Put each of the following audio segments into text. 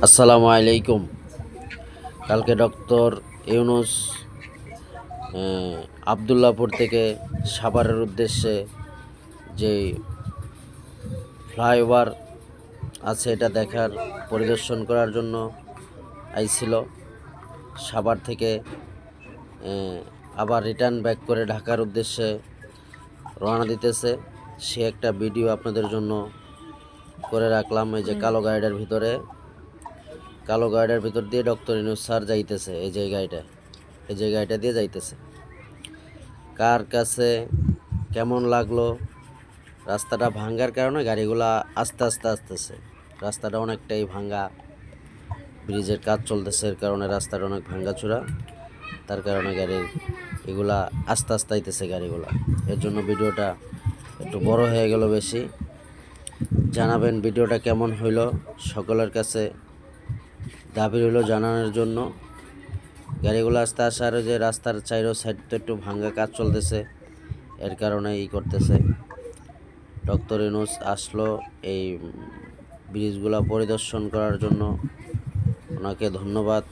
আসসালামু আলাইকুম। কালকে ডক্টর ইউনূস আবদুল্লাপুর থেকে সাভারের উদ্দেশ্যে যে ফ্লাইওভার আছে এটা দেখার পরিদর্শন করার জন্য আইছিল। সাভার থেকে আবার রিটার্ন ব্যাক করে ঢাকার উদ্দেশ্যে রওনা দিতেছে। সে একটা ভিডিও আপনাদের জন্য করে রাখলাম। এই যে কালো গাড়িটার ভিতর দিয়ে ডক্টর ইউনূস স্যার যাইতেছে। এই যে গাড়িটা দিয়ে যাইতেছে। কার কাছে কেমন লাগলো? রাস্তাটা ভাঙ্গার কারণে গাড়িগুলা আস্তে আস্তে আসতেছে। রাস্তাটা অনেকটাই ভাঙ্গা, ব্রিজের কাজ চলতেছে, এর কারণে রাস্তাটা অনেক ভাঙ্গাচোরা। তার কারণে এগুলা আস্তে আস্তে আইতেছে গাড়িগুলা। এর জন্য ভিডিওটা একটু বড় হয়ে গেল বেশি। জানাবেন ভিডিওটা কেমন হইল। সকলের কাছে দাবি হইল জানানোর জন্য। গাড়িগুলো আস্তে আসার যে রাস্তার চাইরো সাইড তো একটু ভাঙ্গা কাজ চলতেছে, এর কারণে করতেছে। ডক্টর ইউনূস আসলো এই ব্রিজগুলো পরিদর্শন করার জন্য। ওনাকে ধন্যবাদ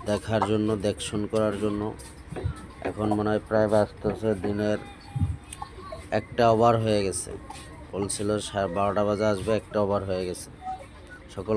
দেখার জন্য, দেখশন করার জন্য। এখন মনে হয় প্রায় বাজতেছে দিনের 1টা ওভার হয়ে গেছে। বলছিল 12টা বাজে আসবে, 1টা ওভার হয়ে গেছে। সকল